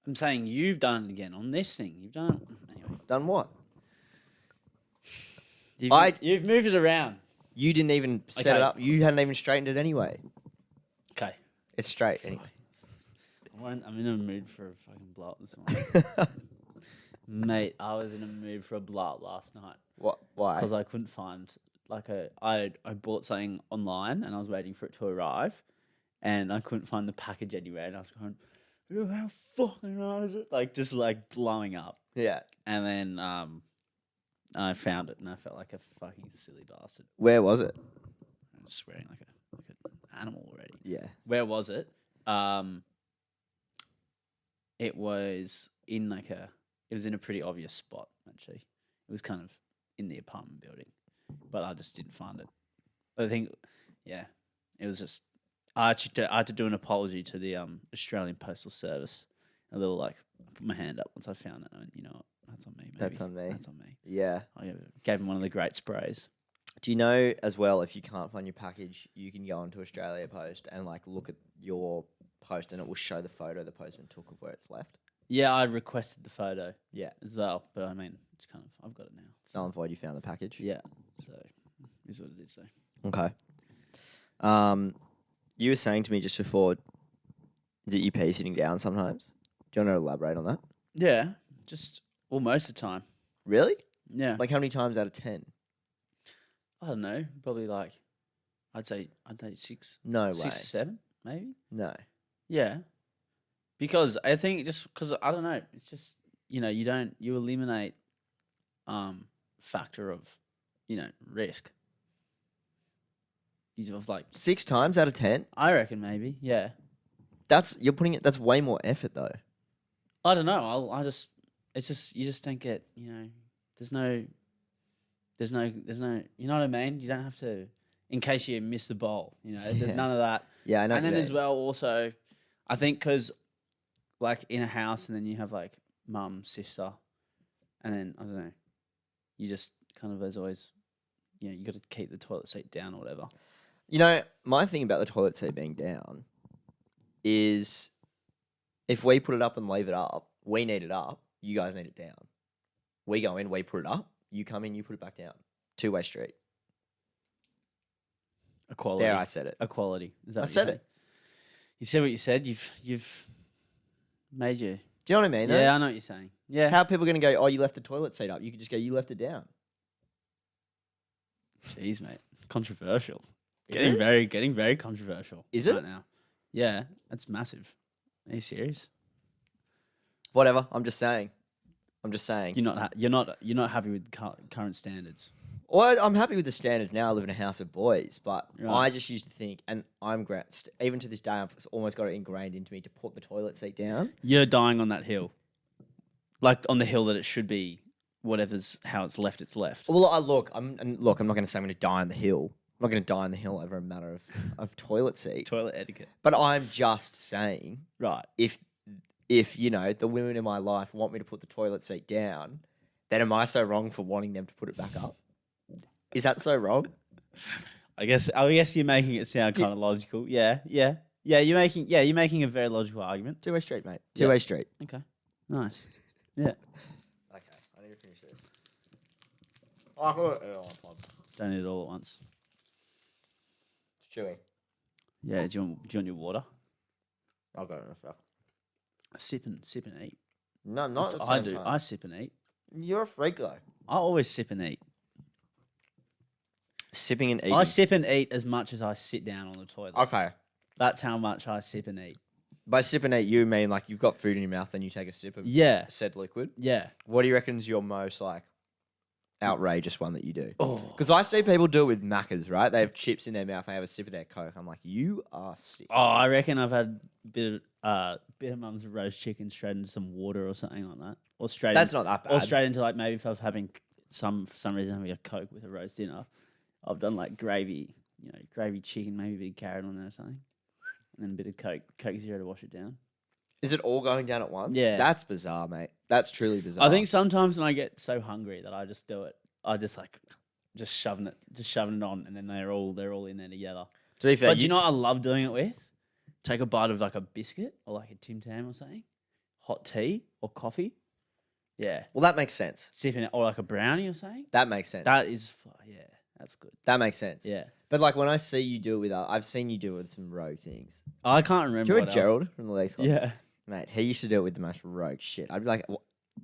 I'm saying you've done it again on this thing. You've done it anyway. Done what? You've moved it around. You didn't even set it up. You hadn't even straightened it anyway. Okay. It's straight anyway. I'm in a mood for a fucking blow up this morning. Mate, I was in a mood for a blow up last night. What? Why? Because I couldn't find I bought something online and I was waiting for it to arrive, and I couldn't find the package anywhere, and I was going, how fucking hard is it? Just blowing up. Yeah. And then I found it and I felt like a fucking silly bastard. Where was it? I'm swearing like an animal already. Yeah. Where was it? It was in it was in a pretty obvious spot, actually. It was kind of in the apartment building, but I just didn't find it. I think, yeah, it was just, I had to do an apology to the Australian Postal Service. A little I put my hand up once I found it. I went, you know what? That's on me, maybe. That's on me. That's on me. Yeah. I gave him one of the great sprays. Do you know as well, if you can't find your package, you can go onto Australia Post and look at your post and it will show the photo the postman took of where it's left? Yeah, I requested the photo. Yeah. As well, but I mean, it's kind of, I've got it now. It's null and void, you found the package? Yeah, so is what it is though. Okay. You were saying to me just before that you pee sitting down sometimes. Do you want to elaborate on that? Yeah, just almost the time. Really? Yeah. How many times out of 10? I don't know, probably I'd say 6. No way. 6 or 7, maybe. No. Yeah, because I think because I don't know, it's just you eliminate factor of risk. Of 6 times out of 10? I reckon maybe, yeah. That's way more effort though. I don't know. You just don't get, there's no, you know what I mean? You don't have to, in case you miss the bowl, there's none of that. Yeah, I know. And then as well, also, I think because, in a house, and then you have mum, sister, and then I don't know, you just kind of as always, you got to keep the toilet seat down or whatever. My thing about the toilet seat being down is if we put it up and leave it up, we need it up, you guys need it down. We go in, we put it up, you come in, you put it back down. Two-way street. Equality. There, I said it. Equality. Is that I what said you it. You said what you said. You've made you. Do you know what I mean? Though? Yeah, I know what you're saying. Yeah. How are people going to go, oh, you left the toilet seat up? You could just go, you left it down. Jeez, mate. Controversial. Is Getting very controversial. Is it? Right now. Yeah, that's massive. Are you serious? Whatever. I'm just saying. You're not happy with current standards. Well, I'm happy with the standards now. I live in a house of boys, but Right. I just used to think, and even to this day, I've almost got it ingrained into me to put the toilet seat down. You're dying on that hill, on the hill that it should be. Whatever's how it's left, it's left. Well, I'm not going to say I'm going to die on the hill. I'm not going to die on the hill over a matter of toilet seat. Toilet etiquette. But I'm just saying, Right. if the women in my life want me to put the toilet seat down, then am I so wrong for wanting them to put it back up? Is that so wrong? I guess you're making it sound kind of logical. Yeah. You're making a very logical argument. Two-way street, mate. Two-way street. Okay. Nice. Yeah. Okay, I need to finish this. Oh, Don't eat it all at once. it's chewy. Yeah. Do you want your water? I'll go in a sec. Sip and eat. No, not That's at the what I same do. time. I sip and eat. You're a freak, though. I always sip and eat. Sipping and eating. I sip and eat as much as I sit down on the toilet. Okay. That's how much I sip and eat. By sip and eat, you mean you've got food in your mouth and you take a sip of Yeah. said liquid? Yeah. What do you reckon is your most outrageous one that you do? Oh. Because I see people do it with Maccas, right? They have chips in their mouth, they have a sip of their Coke. I'm like, you are sick. Oh, I reckon I've had a bit of mum's roast chicken straight into some water or something like that. Or straight That's not that bad. Or straight into maybe if I was having for some reason having a Coke with a roast dinner. I've done gravy, gravy chicken, maybe a bit of carrot on there or something. And then a bit of Coke Zero to wash it down. Is it all going down at once? Yeah. That's bizarre, mate. That's truly bizarre. I think sometimes when I get so hungry that I just do it, I just shoving it on, and then they're all in there together. To be fair, But do you know what I love doing it with? Take a bite of a biscuit or a Tim Tam or something. hot tea or coffee. Yeah, Well, that makes sense. sipping it, or like a brownie or something. That makes sense. Yeah, that's good. That makes sense. Yeah, But like when I see you do it with, I've seen you do it with some rogue things. I can't remember. Do you remember what Gerald from the Leagues Club? Yeah, Mate, he used to do it with the most rogue shit. I'd be like,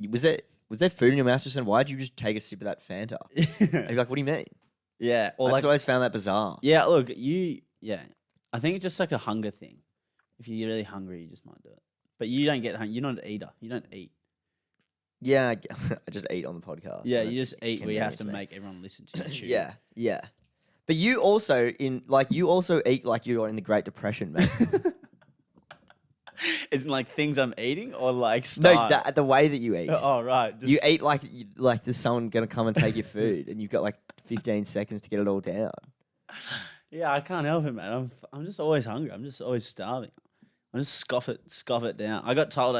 was there food in your mouth just then? Why'd you just take a sip of that Fanta? I'd be like, what do you mean? yeah, or I like just always found that bizarre. yeah. Look, yeah. I think it's just like a hunger thing. If you're really hungry, you just might do it. But you don't get hungry. You're not an eater. You don't eat. Yeah, I just eat on the podcast. Yeah, and you it's just eat where you have to convenience make everyone listen to you chew. Yeah, yeah. But you also eat like you're in the Great Depression, man. Isn't like things I'm eating or like No, style? the way that you eat. Oh right. You eat like there's someone gonna come and take your food, and you've got like 15 seconds to get it all down. Yeah, I can't help it, man. I'm just always hungry. I'm just always starving. I just scoff it down. I got told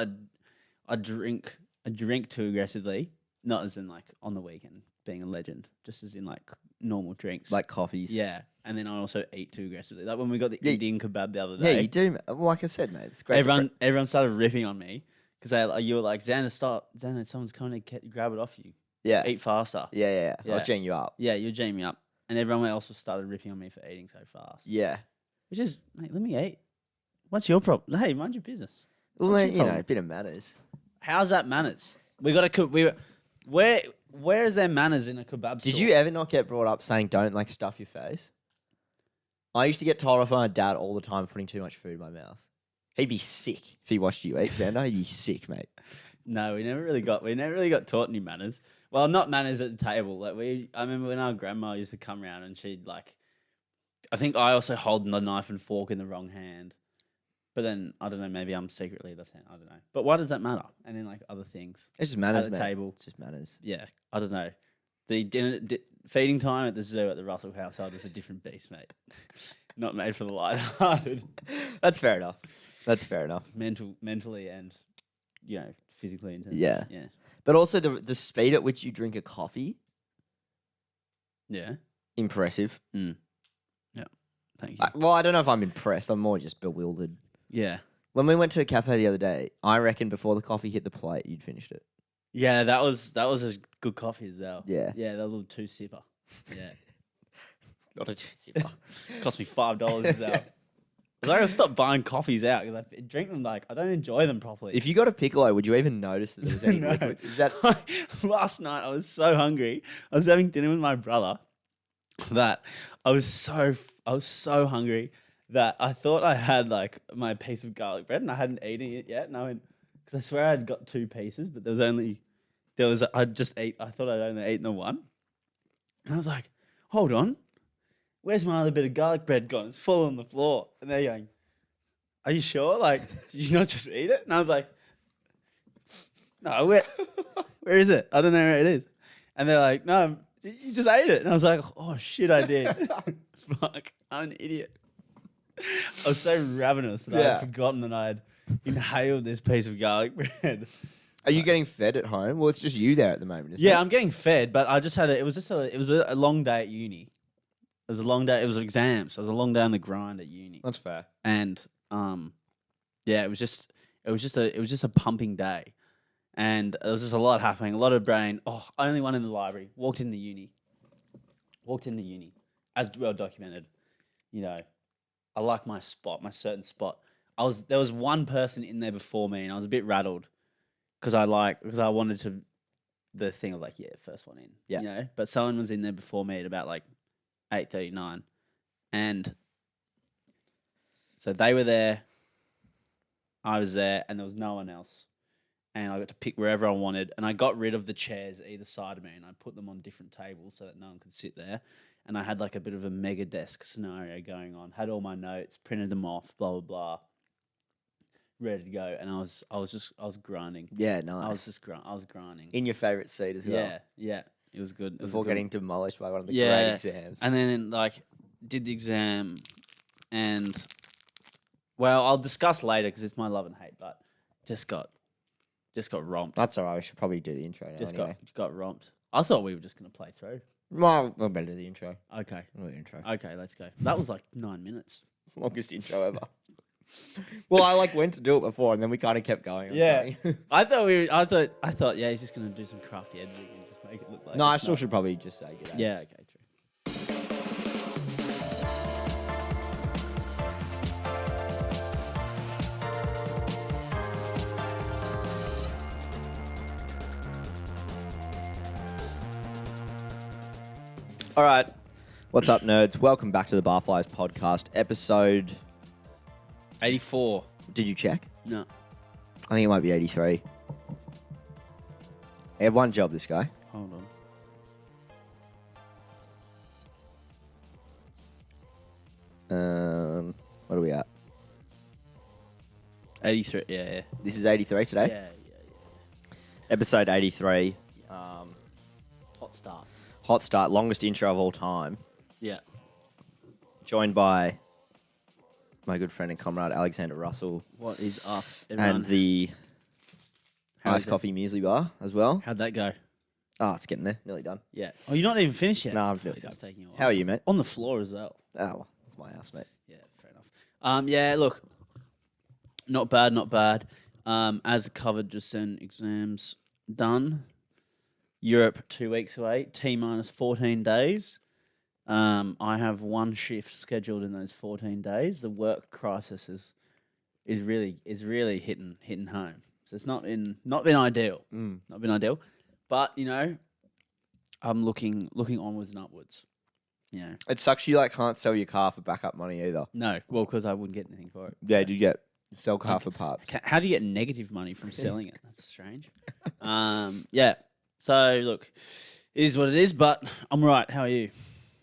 I drink too aggressively, not as in like on the weekend being a legend, just as in like normal drinks. Like coffees. Yeah, and then I also eat too aggressively. Like when we got the Yeah. Indian kebab the other Yeah, day. you do. Well, like I said, mate, it's great. Everyone started ripping on me because you were like, Xander, stop, Xander, someone's coming to grab it off you. Yeah. Eat faster. Yeah. I was Yeah. geeing you up. Yeah, you're jamming me up, and everyone else started ripping on me for eating so fast. Yeah. Which is, mate, let me eat. What's your problem? Hey, mind your business. Well, What's mate, your you know, a problem? bit of manners. How's that manners? We got to. Where is there manners in a kebab store? Did you ever not get brought up saying don't like stuff your face? I used to get told off by my dad all the time for putting too much food in my mouth. He'd be sick if he watched you eat, Xander. He'd be sick, mate. No, we never really got taught any manners. Well, not manners at the table. Like I remember when our grandma used to come around and she'd like, I think I also hold the knife and fork in the wrong hand. But then I don't know. Maybe I'm secretly left-handed. I don't know. But why does that matter? And then like other things It's just manners, at the mate. table. It's just manners. Yeah, I don't know. The feeding time at the zoo at the Russell household was a different beast, mate. Not made for the light-hearted. That's fair enough. That's fair enough. Mentally and physically intense. Yeah. Yeah. But also the speed at which you drink a coffee, Yeah. impressive. Yeah. Thank you. Well, I don't know if I'm impressed. I'm more just bewildered. Yeah. When we went to a cafe the other day, I reckon before the coffee hit the plate, you'd finished it. Yeah, that was a good coffee as well. Yeah. Yeah, that little 2-sipper. Yeah. Not a two-sipper. Cost me $5 as well. I was like, I stopped buying coffees out because I drink them I don't enjoy them properly. If you got a piccolo, would you even notice that there was any No. liquid? Is that Last night I was so hungry. I was having dinner with my brother that I was so hungry that I thought I had like my piece of garlic bread and I hadn't eaten it yet. And I went, because I swear I'd got 2 pieces, but I thought I'd only eaten the one. And I was like, hold on, where's my other bit of garlic bread gone? It's fallen on the floor. And they're going, are you sure? Like, did you not just eat it? And I was like, no, where is it? I don't know where it is. And they're like, no, you just ate it. And I was like, oh shit, I did. Fuck, I'm an idiot. I was so ravenous that I Yeah. had forgotten that I had inhaled this piece of garlic bread. Are you getting fed at home? Well, it's just you there at the moment, isn't it? Yeah, I'm getting fed, but I just had it was a long day at uni. It was a long day. It was exams. So it was a long day on the grind at uni. That's fair. And yeah, it was just a pumping day. And there was just a lot happening, a lot of brain. Oh, only one in the library. Walked into uni. As well documented. I like my spot, my certain spot. There was one person in there before me and I was a bit rattled because I wanted to the thing of like, yeah, first one in. Yeah. But someone was in there before me at about like 8:39. And so they were there, I was there, and there was no one else. And I got to pick wherever I wanted, and I got rid of the chairs either side of me, and I put them on different tables so that no one could sit there. And I had like a bit of a mega desk scenario going on. Had all my notes, printed them off, blah blah blah, ready to go. And I was grinding. Yeah, nice. I was grinding. In your favourite seat as well. Yeah, it was good. It was Before good. getting demolished by one of the Yeah, great exams. And then like did the exam, and well, I'll discuss later because it's my love and hate. But just got romped. That's all right. We should probably do the intro now Just anyway. got romped. I thought we were just gonna play through. Well, we'll better do the intro. Okay, We'll do the intro. let's go. That was like 9 minutes. Longest intro ever. Well, I like went to do it before, and then we kind of kept going. On Yeah. something. I thought, yeah, he's just gonna do some crafty editing and just make it look like. No, I it's still not. should probably just say g'day. Yeah. Okay. True. All right. What's up, nerds? Welcome back to the Barflies podcast, episode. 84. Did you check? No. I think it might be 83. He had one job, this guy. Hold on. What are we at? 83. Yeah. This is 83 today. Yeah. Episode 83. Hot start. Hot start, longest intro of all time. Yeah. Joined by my good friend and comrade Alexander Russell What is up, everyone? and the How iced is it? coffee muesli bar as well. How'd that go? Oh, it's getting there. Nearly done. Yeah. Oh, you're not even finished yet? No, I'm Okay, finished. that's taking a while. How are you, mate? On the floor as well. Oh, well, it's my house, mate. Yeah, fair enough. Yeah, look, not bad. As covered, just sent exams done. Europe 2 weeks away. T minus 14 days. I have one shift scheduled in those 14 days. The work crisis is really hitting home. So it's not been ideal. Not been ideal. But I'm looking onwards and upwards. It sucks you can't sell your car for backup money either. No, well, because I wouldn't get anything for it. Yeah, do you get sell car for parts? How do you get negative money from selling it? That's strange. Yeah. So look, it is what it is. But I'm right. How are you?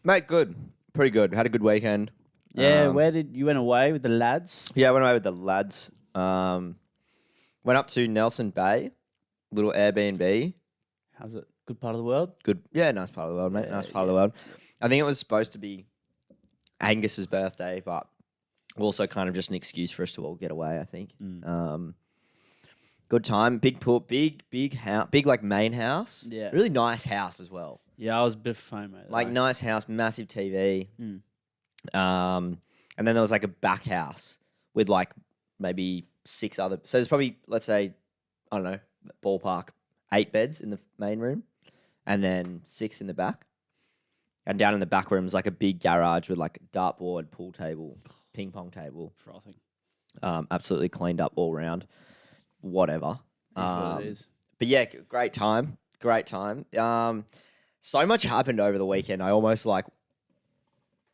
Mate, good. Pretty good. Had a good weekend. Yeah. Where did you went away with the lads? Yeah, I went away with the lads. Went up to Nelson Bay, little Airbnb. How's it? Good part of the world. Good. Yeah, nice part of the world, mate. Yeah, Nice part of the world. I think it was supposed to be Angus's birthday, but also kind of just an excuse for us to all get away, I think. Good time. Big pool, big house, big main house. Yeah. Really nice house as well. Yeah, I was a bit of FOMO. Though. Nice house, massive TV. And then there was a back house with maybe 6 other. So there's probably, let's say, I don't know, ballpark 8 beds in the main room, and then 6 in the back. And down in the back room is a big garage with dartboard, pool table, ping pong table. Frothing. Absolutely cleaned up all round. Whatever. Is what it is. But yeah, great time. Great time. So much happened over the weekend. I almost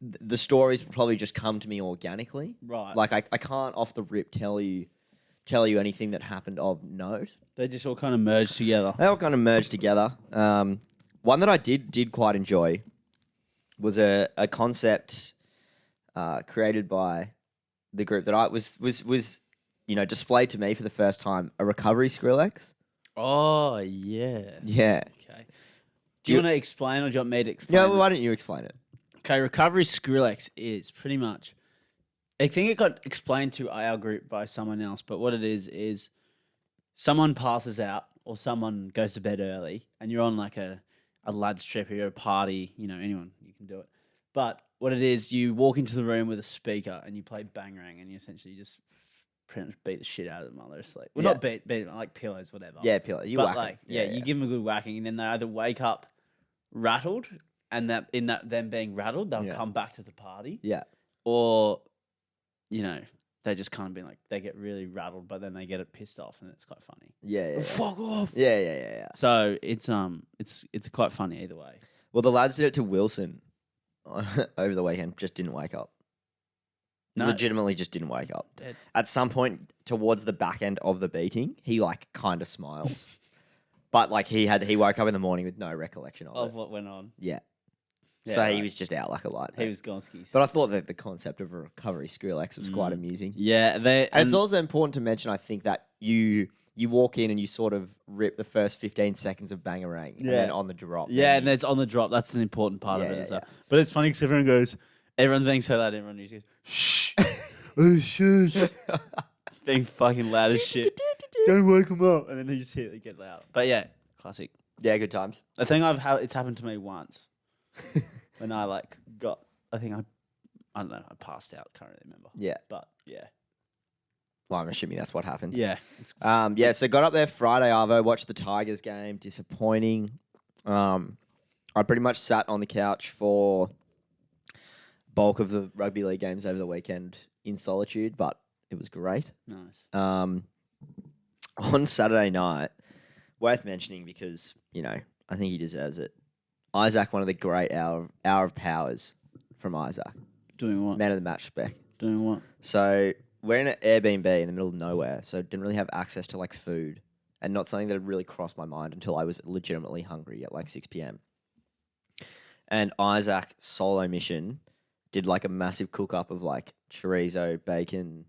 the stories probably just come to me organically. Right. I can't off the rip tell you anything that happened of note. They just all kind of merged together. They all kind of merged together. One that I did quite enjoy was a concept created by the group that I was displayed to me for the first time. A recovery Skrillex. Oh yeah. Yeah. Okay. Do you want to explain, or do you want me to explain? Yeah. Well, why don't you explain it? Okay, recovery Skrillex is pretty much. I think it got explained to our group by someone else, but what it is someone passes out or someone goes to bed early, and you're on a lads trip or you're at a party. Anyone you can do it. But what it is, you walk into the room with a speaker and you play Bangarang, and you essentially just pretty much beat the shit out of them while they're asleep. Well, not beat pillows, whatever. Yeah, pillow. You but whack 'em. you give them a good whacking, and then they either wake up rattled, and them being rattled, they'll come back to the party. Yeah. Or, they just kind of be they get really rattled, but then they get it pissed off, and it's quite funny. Yeah. Fuck off. Yeah. So it's quite funny either way. Well, the lads did it to Wilson over the weekend. Just didn't wake up. No. Legitimately just didn't wake up. Dead. At some point towards the back end of the beating, he kind of smiles. But he woke up in the morning with no recollection of it. What went on. Yeah. Yeah, So right. he was just out like a light. He was Gonski's. But I thought that the concept of a recovery Skrillex was quite amusing. Yeah, And it's also important to mention, I think, that you walk in and you sort of rip the first 15 seconds of Bangarang and then on the drop. Yeah, and it's on the drop. That's an important part of it as well. But it's funny because everyone's being so loud, everyone just goes, shh. Oh, shush. Being fucking loud as shit. Don't wake them up. And then they just hear it get loud. But yeah, classic. Yeah, good times. I think it's happened to me once. When I I don't know, I passed out, can't really remember. Yeah. But yeah. Well, I'm assuming that's what happened. Yeah. So got up there Friday, Arvo, watched the Tigers game. Disappointing. I pretty much sat on the couch for bulk of the rugby league games over the weekend in solitude, but it was great. Nice. On Saturday night, worth mentioning because, I think he deserves it. Isaac, one of the great hour of powers from Isaac. Doing what? Man of the match spec. Doing what? So we're in an Airbnb in the middle of nowhere, so didn't really have access to like food, and not something that had really crossed my mind until I was legitimately hungry at like 6 p.m. And Isaac, solo mission, did like a massive cook up of like chorizo, bacon,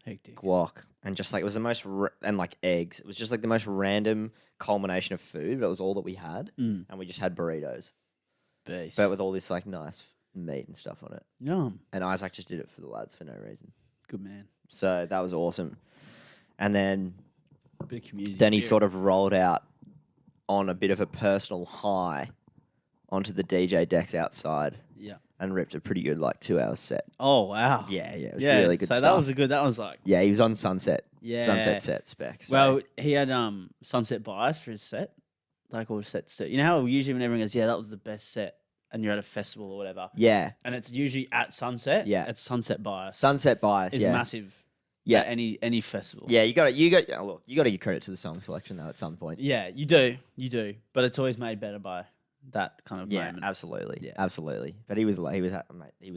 Hectic. guac, and just like it was the most and like eggs. It was just like the most random culmination of food, but it was all that we had, and we just had burritos, Beast. but with all this like nice meat and stuff on it. Yum. And Isaac just did it for the lads for no reason. Good man. So that was awesome. And then Bit of community. he spirit. sort of rolled out on a bit of a personal high onto the DJ decks outside Yeah. and ripped a pretty good like 2 hour set. Oh wow. Yeah, it was really good so stuff. that was like Yeah, he was on Sunset. Yeah. Sunset set spec. So. well, he had sunset bias for his set. Like all sets do. You know how usually when everyone goes, yeah, that was the best set and you're at a festival or whatever. Yeah. And it's usually at sunset. Yeah. It's sunset bias. Sunset bias, is yeah. massive. Yeah. At any festival. Yeah, you got to give credit to the song selection though at some point. Yeah, you do. But it's always made better by that kind of Yeah, moment. absolutely. Yeah. Absolutely. But he was loving it. He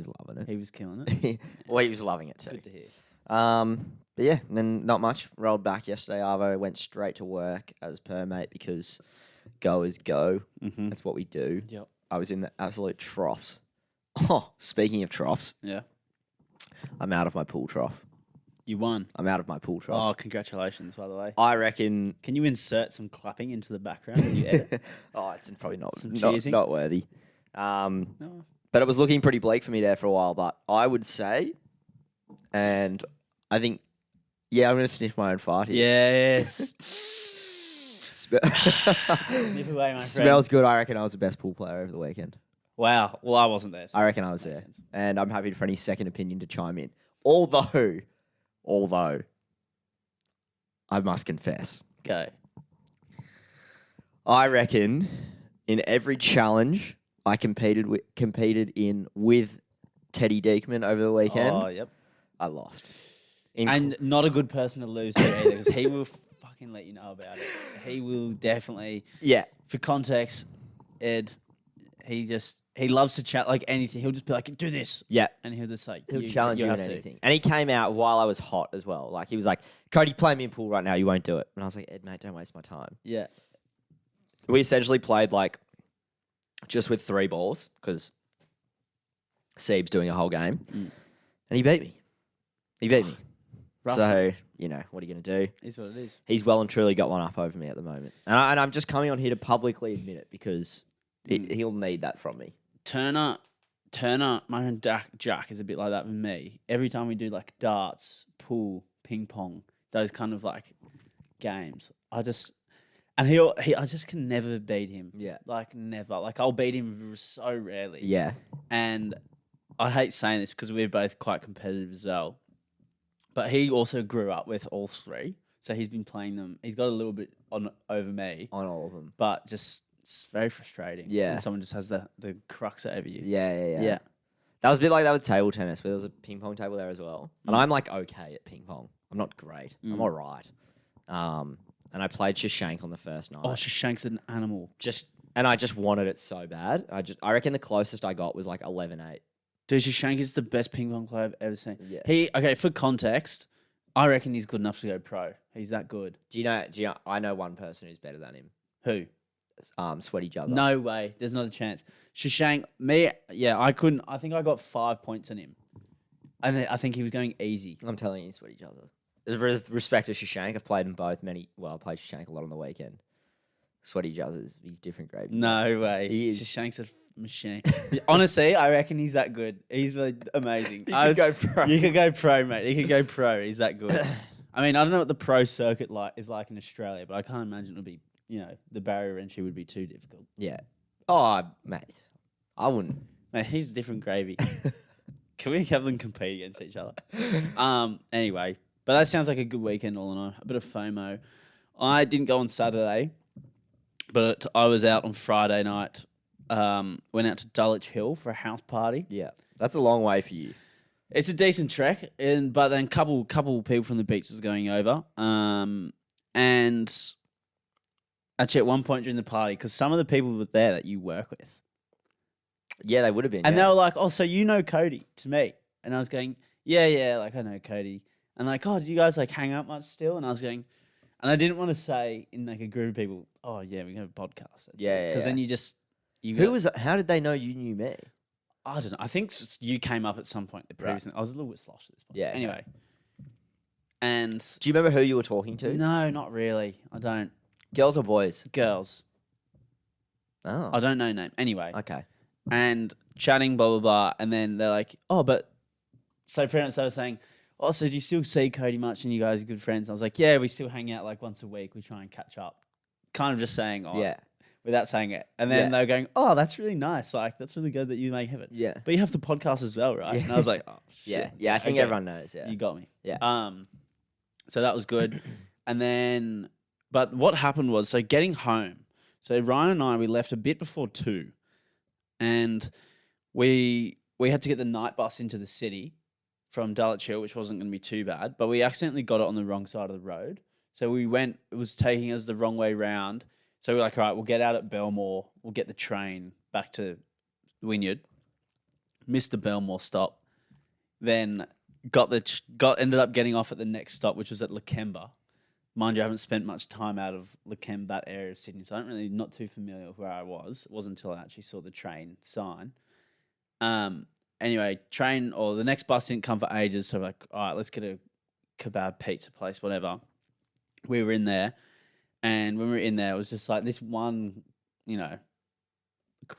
was killing it. Well, he was loving it too. Good to hear. But yeah, and then not much. Rolled back yesterday, Arvo. Went straight to work as per, mate, because go is go. Mm-hmm. That's what we do. Yep. I was in the absolute troughs. Oh, speaking of troughs, Yeah. I'm out of my pool trough. You won. I'm out of my pool Oh, trough. congratulations, by the way. I reckon. Can you insert some clapping into the background when you edit? Oh, it's probably Some not cheersing? worthy. No. But it was looking pretty bleak for me there for a while. But I would say, and I think, yeah, I'm going to sniff my own fart here. Yes. Sniff Sniff away, my friend. Smells good. I reckon I was the best pool player over the weekend. Wow. Well, I wasn't there. So I reckon I was makes there. sense. And I'm happy for any second opinion to chime in. Although, I must confess, Go. I reckon in every challenge I competed in with Teddy Deekman over the weekend, Oh, yep. I lost. And not a good person to lose to either, because he will fucking let you know about it. He will definitely. yeah, For context, Ed, he loves to chat like anything. He'll just be like, "Do this," yeah. and he'll just like, He'll challenge you have in to. anything. And he came out while I was hot as well. Like, he was like, Kody, play me in pool right now. You won't do it. And I was like, Ed, mate, don't waste my time. Yeah. We essentially played like just with 3 balls because Seeb's doing a whole game. And he beat me. Rough. So, what are you going to do? Is what it is. He's well and truly got one up over me at the moment. And I'm just coming on here to publicly admit it because he'll need that from me. Turner, my friend Jack is a bit like that with me. Every time we do like darts, pool, ping pong, those kind of like games, I just can never beat him. Yeah. Like never. Like I'll beat him so rarely. Yeah. And I hate saying this because we're both quite competitive as well. But he also grew up with all 3. So he's been playing them. He's got a little bit over me. On all of them. But just it's very frustrating. Yeah. When someone just has the crux over you. Yeah. That was a bit like that with table tennis, where there was a ping pong table there as well. And I'm like okay at ping pong. I'm not great. I'm all right. And I played Shashank on the first night. Oh, Shashank's an animal. I just wanted it so bad. I reckon the closest I got was like 11-8. Dude, Shashank is the best ping pong player I've ever seen. Yeah. For context, I reckon he's good enough to go pro. He's that good. Do you know? I know one person who's better than him. Who? Sweaty Jugger. No way. There's not a chance. Shashank, I couldn't. I think I got 5 points on him. And I think he was going easy. I'm telling you, Sweaty Jugger. With respect to Shashank, I've played them both I played Shashank a lot on the weekend. Sweaty Jugger, he's different grade. No way. He is. Shashank's a machine. Honestly, I reckon he's that good. He's really amazing. You could go pro. You could go pro, mate. He could go pro. He's that good. I mean, I don't know what the pro circuit is like in Australia, but I can't imagine it would be, the barrier entry would be too difficult. Yeah. Oh, mate. I wouldn't. Mate, he's different gravy. Can we have them compete against each other? Anyway, But that sounds like a good weekend all in all. A bit of FOMO. I didn't go on Saturday, but I was out on Friday night. Went out to Dulwich Hill for a house party. Yeah, that's a long way for you. It's a decent trek, but then couple people from the beaches going over. And actually at one point during the party, because some of the people were there that you work with. Yeah, they would have been. And they were like, oh, so you know Kody to me. And I was going, yeah, like I know Kody. And like, oh, do you guys like hang out much still? And I was going, and I didn't want to say in like a group of people, oh yeah, we have a podcast. Yeah. Because then how did they know you knew me? I don't know. I think you came up at some point previously. Right. I was a little bit sloshed at this point. Yeah. Anyway. And do you remember who you were talking to? No, not really. I don't. Girls or boys? Girls. Oh. I don't know name. Anyway. Okay. And chatting, blah, blah, blah. And then they're like, oh, but... So pretty much they were saying, oh, so do you still see Kody much and you guys are good friends? And I was like, yeah, we still hang out like once a week. We try and catch up. Kind of just saying, oh... Yeah. Without saying it. And then they were going, oh, that's really nice. Like, that's really good that you make heaven. Yeah. But you have the podcast as well, right? Yeah. And I was like, oh, shit. Yeah, I think everyone knows, You got me. Yeah. So that was good. And then, but what happened was, so getting home. So Ryan and I, we left a bit before 2. And we had to get the night bus into the city from Dulwich Hill, which wasn't going to be too bad. But we accidentally got it on the wrong side of the road. So it was taking us the wrong way round. So we're like, all right, we'll get out at Belmore. We'll get the train back to Wynyard. Missed the Belmore stop. Then ended up getting off at the next stop, which was at Lakemba. Mind you, I haven't spent much time out of Lakemba, that area of Sydney, so I'm not too familiar with where I was. It wasn't until I actually saw the train sign. Anyway, the next bus didn't come for ages, so we're like, all right, let's get a kebab pizza place, whatever. We were in there. And when we were in there, it was just like this one,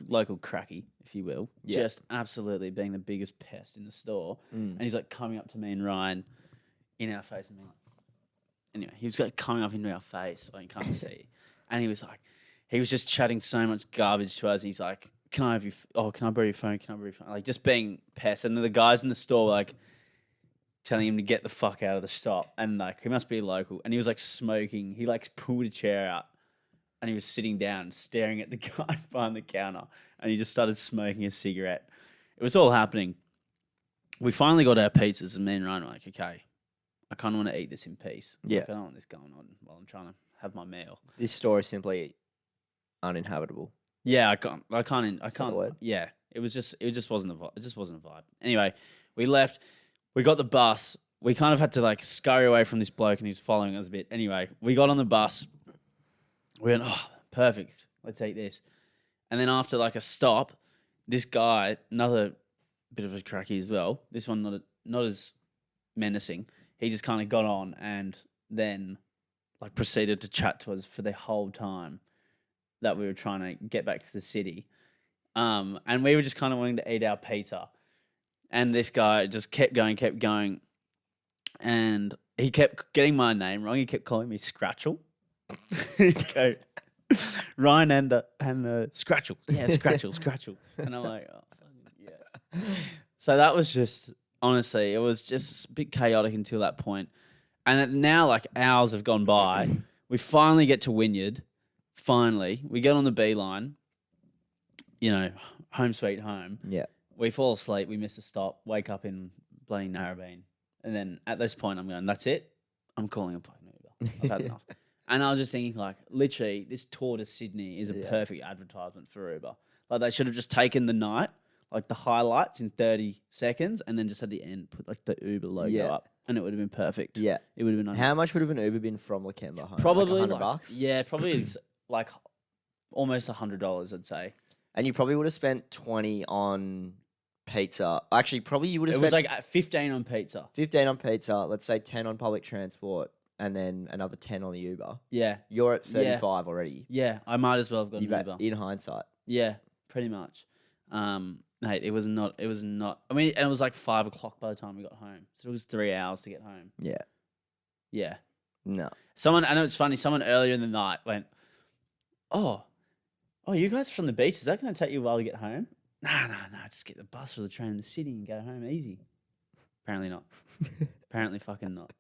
local cracky, if you will, just absolutely being the biggest pest in the store. And he's like coming up to me and Ryan in our face and being like, anyway, he was like coming up into our face, so you can't see. And he was just chatting so much garbage to us. And he's like, can I borrow your phone? Can I borrow your phone? Like just being pest. And then the guys in the store were like, telling him to get the fuck out of the shop. And like, he must be local. And he was like smoking. He like pulled a chair out and he was sitting down staring at the guys behind the counter. And he just started smoking a cigarette. It was all happening. We finally got our pizzas and me and Ryan were like, okay, I kind of want to eat this in peace. Yeah. Like, I don't want this going on while I'm trying to have my meal. This store is simply uninhabitable. Yeah, I can't. Yeah. It just wasn't a vibe. It just wasn't a vibe. Anyway, we left. We got the bus. We kind of had to like scurry away from this bloke and he was following us a bit. Anyway, we got on the bus. We went, oh, perfect. Let's eat this. And then after like a stop, this guy, another bit of a cracky as well. This one not as menacing. He just kind of got on and then like proceeded to chat to us for the whole time that we were trying to get back to the city. And we were just kind of wanting to eat our pizza. And this guy just kept going. And he kept getting my name wrong. He kept calling me Scratchel. He'd go, Ryan and the Scratchel. Yeah, Scratchel. And I'm like, oh, yeah. So that was just, honestly, it was just a bit chaotic until that point. And now, like, hours have gone by. We finally get to Wynyard. Finally. We get on the beeline. Home sweet home. Yeah. We fall asleep, we miss a stop, wake up in bloody Narrabeen. And then at this point, I'm going, that's it. I'm calling a fucking Uber. I've had enough. And I was just thinking, like, literally, this tour to Sydney is a perfect advertisement for Uber. Like, they should have just taken the night, like the highlights in 30 seconds, and then just at the end put, like, the Uber logo up. And it would have been perfect. Yeah. It would have been nice. How much would have an Uber been from Lakemba home? Probably like $100? Yeah, probably is like almost $100, I'd say. And you probably would have spent 20 on pizza. Actually, probably you would have spent... It was like 15 on pizza. 15 on pizza. Let's say 10 on public transport. And then another 10 on the Uber. Yeah. You're at 35 already. Yeah, I might as well have gone Uber. In hindsight. Yeah, pretty much. Mate, it was not, I mean, and it was like 5 o'clock by the time we got home. So it was 3 hours to get home. Yeah. Yeah. No. I know it's funny, someone earlier in the night went, oh, you guys are from the beach. Is that going to take you a while to get home? Nah, just get the bus or the train in the city and go home easy. Apparently not. Apparently fucking not.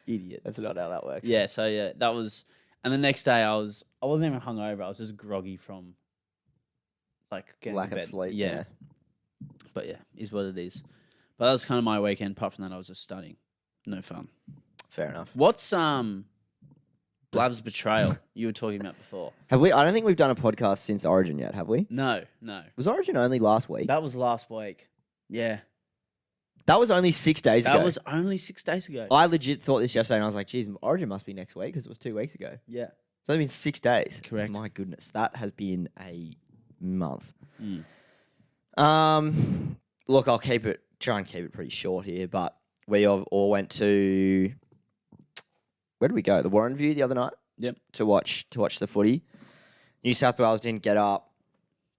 Idiot. That's not how that works. Yeah, so yeah, that was, and the next day I wasn't even hungover. I was just groggy from like getting Lack to of bed. sleep. Yeah, but yeah, is what it is. But that was kind of my weekend. Apart from that, I was just studying. No fun. Fair enough. What's Blab's betrayal you were talking about before? Have we? I don't think we've done a podcast since Origin yet, have we? No. Was Origin only last week? That was last week. Yeah, That was only 6 days ago. that was only 6 days ago. I legit thought this yesterday, and I was like, geez, Origin must be next week because it was 2 weeks ago. Yeah, So it's been 6 days. Correct. My goodness, that has been a month. Mm. Look, I'll try and keep it pretty short here, but we all went to, where did we go? The Warren View the other night. Yep. To watch the footy. New South Wales didn't get up.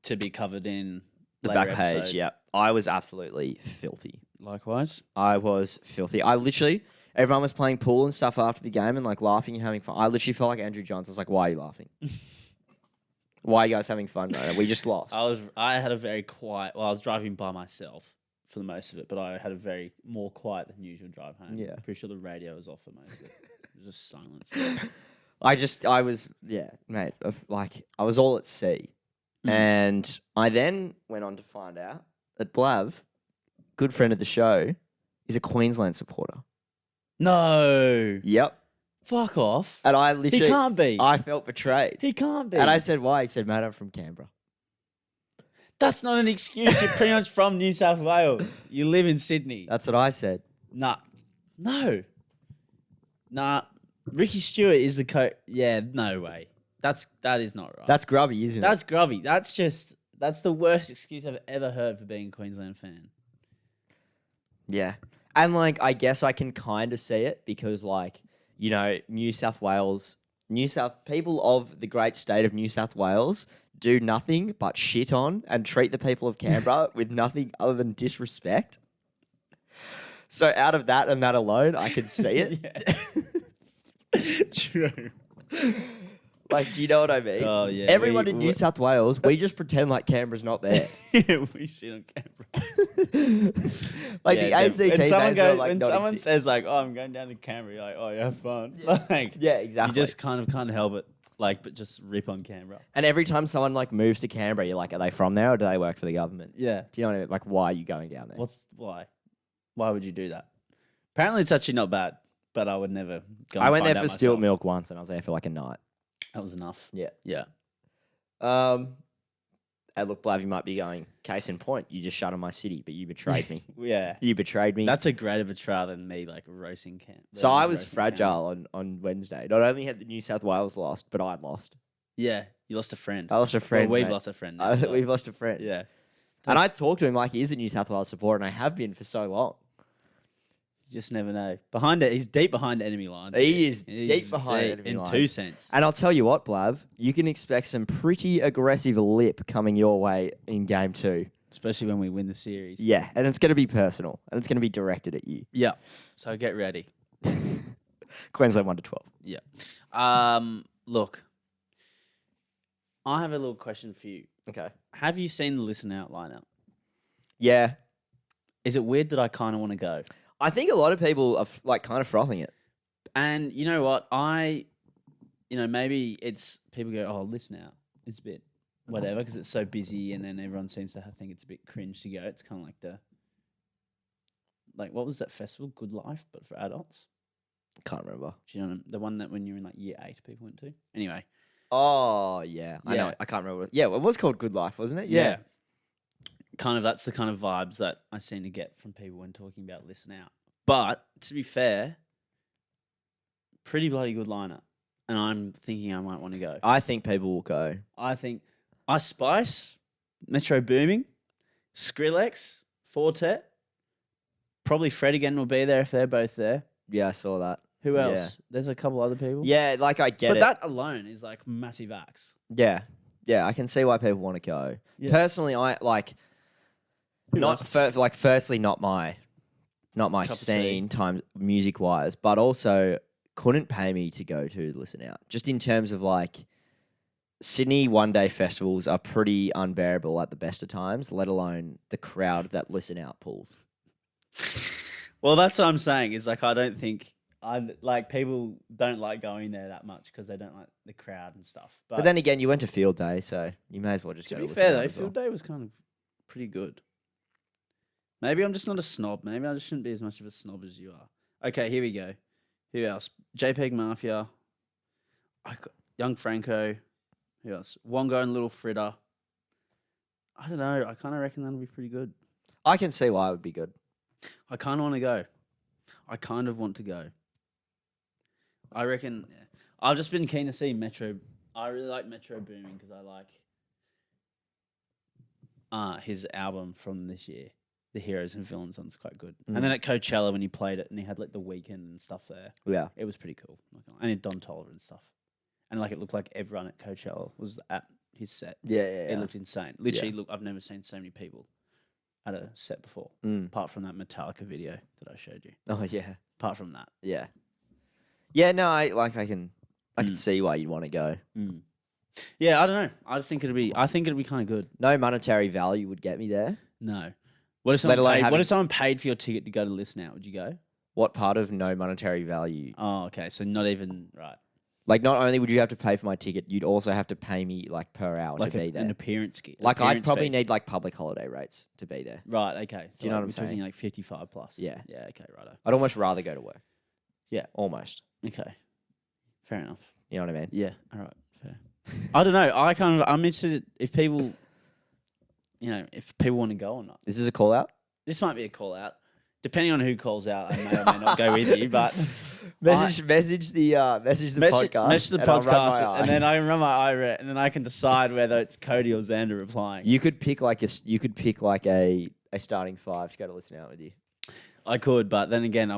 To be covered in The later back page, episode. yeah. I was absolutely filthy. Likewise. I was filthy. Everyone was playing pool and stuff after the game and like laughing and having fun. I literally felt like Andrew Johns. I was like, why are you laughing? Why are you guys having fun? No, we just lost. I had a very quiet. Well, I was driving by myself for the most of it, but I had a very more quiet than usual drive home. Yeah. Pretty sure the radio was off for most of it. It was just silence. I was, mate, I was all at sea. And I then went on to find out that Blav, good friend of the show, is a Queensland supporter. No. Yep. Fuck off. And I He literally, can't be. I felt betrayed. He can't be. And I said, why? He said, mate, I'm from Canberra. That's not an excuse. You're pretty much from New South Wales. You live in Sydney. That's what I said. Nah. No. Nah. Ricky Stewart is the coach. Yeah, no way. That is not right. That's grubby, isn't it? That's grubby. That's the worst excuse I've ever heard for being a Queensland fan. Yeah. And like, I guess I can kind of see it because like, you know, people of the great state of New South Wales do nothing but shit on and treat the people of Canberra with nothing other than disrespect. So out of that and that alone, I can see it. True. Like, do you know what I mean? Oh, yeah. Everyone in New South Wales, we just pretend like Canberra's not there. We shit on Canberra. Like the ACT days are like when not someone exist. says like, "Oh, I'm going down to Canberra," you're like, "Oh, you have fun." Like, Yeah, exactly. you just kind of can't help it, like, but just rip on Canberra. And every time someone like moves to Canberra, you're like, are they from there or do they work for the government? Yeah. Do you know what I mean? Like, why are you going down there? Why? Why would you do that? Apparently, it's actually not bad, but I would never go. I and went there find for out spilt myself. milk once, and I was there for like a night. That was enough. Yeah. Yeah. Hey, look, Blav, you might be going, case in point, you just shut on my city, but you betrayed me. Yeah. You betrayed me. That's a greater betrayal than me, like, roasting camp. So I was fragile on Wednesday. Not only had the New South Wales lost, but I'd lost. Yeah. You lost a friend. I lost a friend. Well, we've mate. lost a friend. Now, but- We've lost a friend. Yeah. And I talked to him like he is a New South Wales supporter, and I have been for so long. You just never know. Behind it, he's deep behind enemy lines. He is He's deep behind deep enemy in lines. 2 cents. And I'll tell you what, Blav, you can expect some pretty aggressive lip coming your way in game 2. Especially when we win the series. Yeah, and it's going to be personal, and it's going to be directed at you. Yeah. So get ready. Queensland 1-12. Yeah. Look, I have a little question for you. Okay. Have you seen the Listen Out lineup? Yeah. Is it weird that I kind of want to go? I think a lot of people are like kind of frothing it. And you know what? Maybe it's people go, "Oh, Listen Out." It's a bit whatever because it's so busy, and then everyone seems to think it's a bit cringe to go. It's kind of like what was that festival? Good Life, but for adults. Can't remember. Do you know the one that when you were in like year 8, people went to? Anyway. Oh, yeah. I know. I can't remember. Yeah, it was called Good Life, wasn't it? Yeah. Kind of that's the kind of vibes that I seem to get from people when talking about Listen Out. But to be fair, pretty bloody good lineup. And I'm thinking I might want to go. I think people will go. I think Ice Spice, Metro Booming, Skrillex, Fortet. Probably Fred again will be there if they're both there. Yeah, I saw that. Who else? Yeah. There's a couple other people. Yeah, like I get but it. that alone is like massive acts. Yeah. Yeah, I can see why people want to go. Yeah. Personally, I like Who not knows? firstly not my Cup of scene time music wise, but also couldn't pay me to go to Listen Out. Just in terms of like Sydney one-day festivals are pretty unbearable at the best of times, let alone the crowd that Listen Out pulls. Well, that's what I'm saying. Is like I don't think like people don't like going there that much because they don't like the crowd and stuff. But then again, you went to field day, so you may as well just to go be to fair listen though, out as well. field day was kind of pretty good. Maybe I'm just not a snob. Maybe I just shouldn't be as much of a snob as you are. Okay, here we go. Who else? JPEG Mafia. Young Franco. Who else? Wongo and Little Fritter. I don't know. I kind of reckon that'll be pretty good. I can see why it would be good. I kind of want to go. I kind of want to go. I reckon. Yeah. I've just been keen to see Metro. I really like Metro Boomin because I like his album from this year. The Heroes and Villains one's quite good. And then at Coachella when he played it and he had like the weekend and stuff there. Yeah. It was pretty cool. And he had Don Toliver and stuff. And like it looked like everyone at Coachella was at his set. Yeah. It looked insane. Literally, look, I've never seen so many people at a set before. Apart from that Metallica video that I showed you. Oh yeah. Apart from that. Yeah. Yeah. No, I can see why you'd want to go. Yeah, I don't know. I think it'd be kind of good. No monetary value would get me there. No. What if someone paid for your ticket to go to Listen Out? Would you go? What part of no monetary value? Oh, okay. So not even right. Like, not only would you have to pay for my ticket, you'd also have to pay me like per hour to be there. An appearance fee. Like, I'd probably need like public holiday rates to be there. Right. Okay. So do you know what I'm we're saying? talking like 55 plus. Yeah. Yeah. Okay. Righto. I'd almost rather go to work. Yeah. Almost. Okay. Fair enough. You know what I mean? Yeah. All right. Fair. I don't know. I'm interested if people, if people want to go or not. Is this a call out? This might be a call out. Depending on who calls out, I may or may not go with you. But message the podcast. Message the podcast, and then I can run my IRET, and then I can decide whether it's Kody or Zander replying. You could pick like a starting five to go to Listen Out with you. I could, but then again,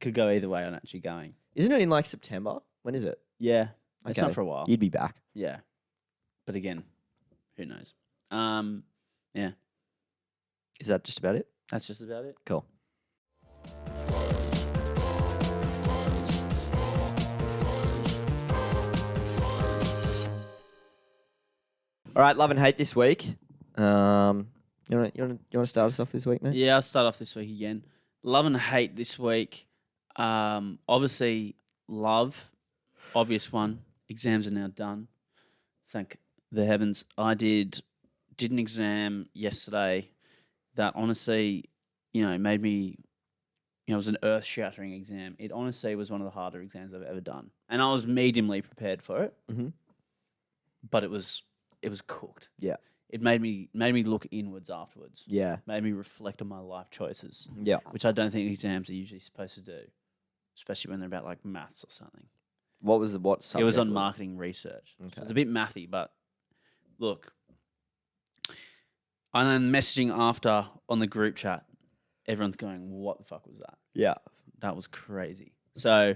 could go either way on actually going. Isn't it in like September? When is it? Yeah, it's Okay. not for a while. You'd be back. Yeah, but again, who knows? Yeah. Is that just about it? That's just about it. Cool. All right, love and hate this week. You want to start us off this week, mate? Yeah, I'll start off this week again. Love and hate this week. Obviously, love, obvious one. Exams are now done. Thank the heavens. I did an exam yesterday that honestly, made me, it was an earth-shattering exam. It honestly was one of the harder exams I've ever done. And I was mediumly prepared for it. Mm-hmm. But it was cooked. Yeah. It made me look inwards afterwards. Yeah. Made me reflect on my life choices. Yeah. Which I don't think exams are usually supposed to do, especially when they're about like maths or something. What subject? It was on marketing research. Okay. It's a bit mathy, but look. And then messaging after on the group chat, everyone's going, "What the fuck was that?" Yeah. That was crazy. So,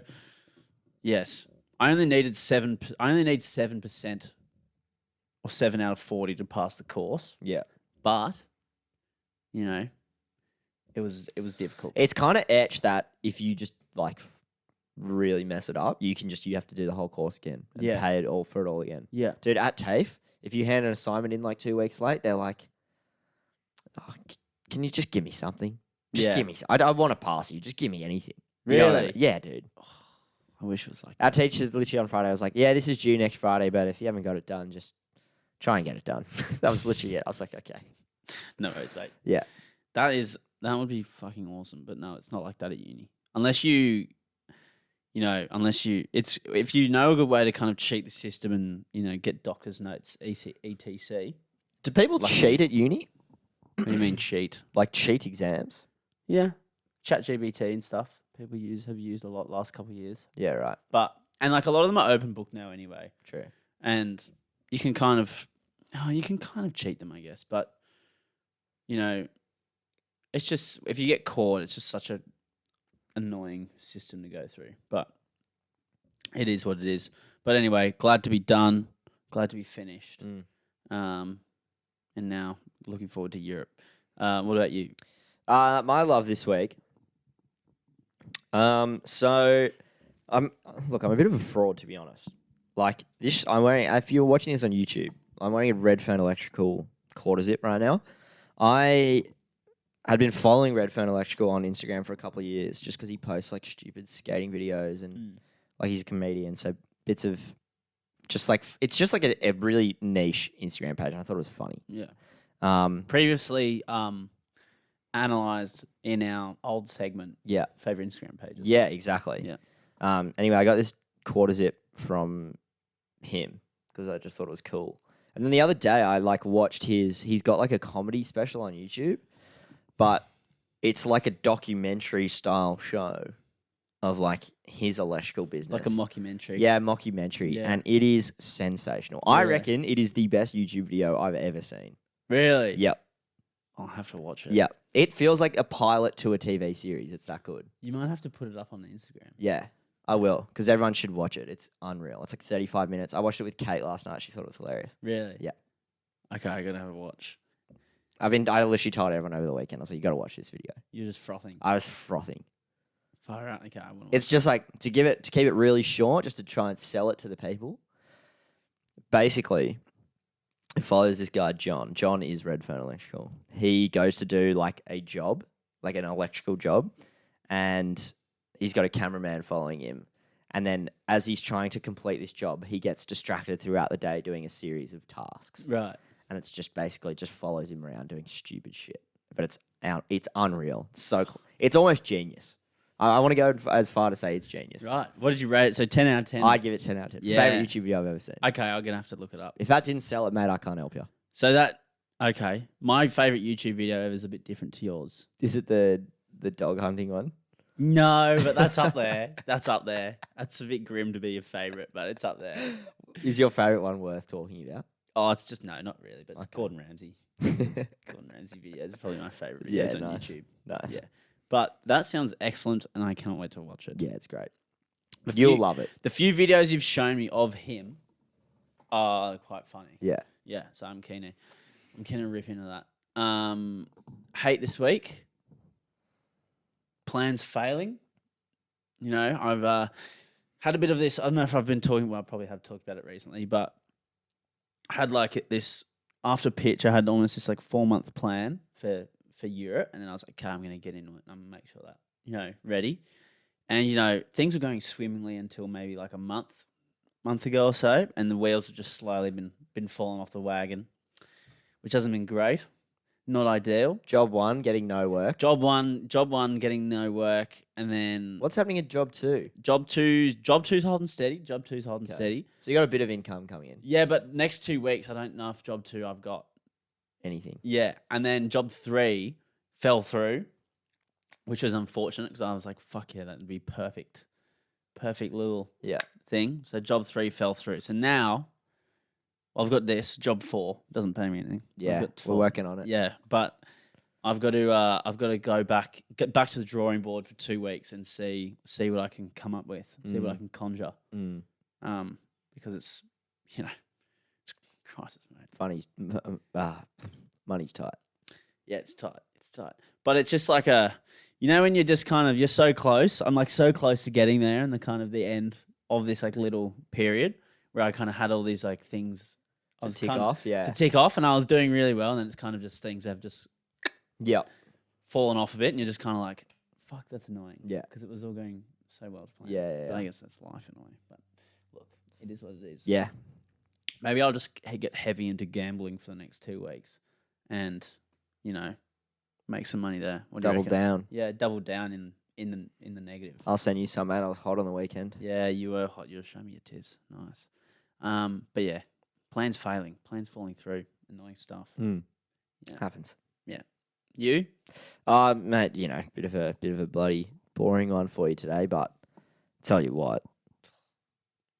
yes, I only need 7% or 7 out of 40 to pass the course. Yeah. But, it was difficult. It's kind of etched that if you just like really mess it up, you have to do the whole course again and pay it all for it all again. Yeah. Dude, at TAFE, if you hand an assignment in like 2 weeks late, they're like, "Oh, can you just give me something? Just give me. I want to pass you. Just give me anything." Really? You know what I mean? Yeah, dude. I wish it was like Our teacher literally on Friday was like, "Yeah, this is due next Friday, but if you haven't got it done, just try and get it done." That was literally it. I was like, "Okay." No worries, mate. Yeah. That would be fucking awesome. But no, it's not like that at uni. Unless if you know a good way to kind of cheat the system and, get doctor's notes, etc. Do people cheat at uni? What do you mean cheat? Like cheat exams? Yeah. ChatGPT and stuff. People have used a lot last couple of years. Yeah, right. And like a lot of them are open book now anyway. True. And you can kind of cheat them, I guess. But, it's just, if you get caught, it's just such a annoying system to go through. But it is what it is. But anyway, glad to be done. Glad to be finished. And now looking forward to Europe. What about you? My love this week. So I'm a bit of a fraud, to be honest. Like this, if you're watching this on YouTube, I'm wearing a Redfern electrical quarter zip right now. I had been following Redfern Electrical on Instagram for a couple of years just because he posts like stupid skating videos and like he's a comedian. So bits of just like it's just like a really niche Instagram page, and I thought it was funny. Yeah. Previously, analyzed in our old segment. Yeah. Favorite Instagram pages. Yeah, exactly. Yeah. Anyway, I got this quarter zip from him because I just thought it was cool. And then the other day, I like watched he's got like a comedy special on YouTube, but it's like a documentary style show of like his electrical business. Like a mockumentary. Yeah, mockumentary. Yeah. And it is sensational. Yeah. I reckon it is the best YouTube video I've ever seen. Really? Yep. I'll have to watch it. Yep. It feels like a pilot to a TV series. It's that good. You might have to put it up on the Instagram. Yeah, I will, because everyone should watch it. It's unreal. It's like 35 minutes. I watched it with Kate last night. She thought it was hilarious. Really? Yeah. Okay, I gotta have a watch. I literally told everyone over the weekend. I was like, you got to watch this video. You're just frothing. I was frothing. Far out. Okay, I want. It's just like to keep it really short, just to try and sell it to the people. Basically, it follows this guy John. John is Redfern Electrical. He goes to do like a job, like an electrical job, and he's got a cameraman following him. And then as he's trying to complete this job, he gets distracted throughout the day doing a series of tasks. Right. And it's just basically just follows him around doing stupid shit. But it's unreal. It's it's almost genius. I want to go as far to say it's genius. Right. What did you rate it? So 10 out of 10. I'd give it 10 out of 10. Yeah. Favorite YouTube video I've ever seen. Okay, I'm gonna have to look it up. If that didn't sell it, mate, I can't help you. So that okay. My favorite YouTube video ever is a bit different to yours. Is it the dog hunting one? No, but that's up there. That's up there. That's a bit grim to be your favorite, but it's up there. Is your favorite one worth talking about? Oh, it's just no, not really. But it's Okay. Gordon Ramsay. Gordon Ramsay videos are probably my favorite videos on nice. YouTube. Nice. Yeah. But that sounds excellent, and I cannot wait to watch it. Yeah, it's great. The You'll few- love it. The few videos you've shown me of him are quite funny. Yeah. Yeah, so I'm keen to rip into that. Hate this week. Plans failing. You know, I've had a bit of this. I don't know if I've been talking. Well, I probably have talked about it recently, but I had like this after pitch. I had almost this like 4-month plan for Europe, and then I was like, okay, I'm going to get into it. And I'm going to make sure that ready. And things were going swimmingly until maybe like a month ago or so, and the wheels have just slowly been falling off the wagon, which hasn't been great. Not ideal. Job 1, getting no work. Job one, getting no work, and then What's happening at job 2? job two's holding steady. Steady. So you got a bit of income coming in. Yeah, but next 2 weeks, I don't know if job 2 I've got. Anything. Yeah, and then job 3 fell through, which was unfortunate because I was like, fuck yeah, that'd be perfect little Yeah. thing. So job 3 fell through. So now I've got this job 4 doesn't pay me anything. I've Yeah. got We're 4. working on it. Yeah, but I've got to get back to the drawing board for 2 weeks and see what I can come up with, see what I can conjure. Mm. Because it's it's crisis mode. Money's tight. Yeah, it's tight. But it's just like when you're just you're so close. I'm like so close to getting there, and the end of this like little period where I kind of had all these like things To tick off, yeah. to tick off, and I was doing really well, and then it's kind of just things have just fallen off a bit, and you're just kind of like, fuck, that's annoying. Yeah. Because it was all going so well to plan. Yeah. But I guess that's life in a way. But look, it is what it is. Yeah. Maybe I'll just get heavy into gambling for the next 2 weeks, and make some money there. What do you Double reckon? down. Yeah, double down in the negative. I'll send you some, mate. I was hot on the weekend. Yeah, you were hot. You were showing me your tips. Nice. But yeah, plans failing, plans falling through, annoying stuff. Mm. Yeah. Happens. You? Mate, bit of a bloody boring one for you today, but tell you what,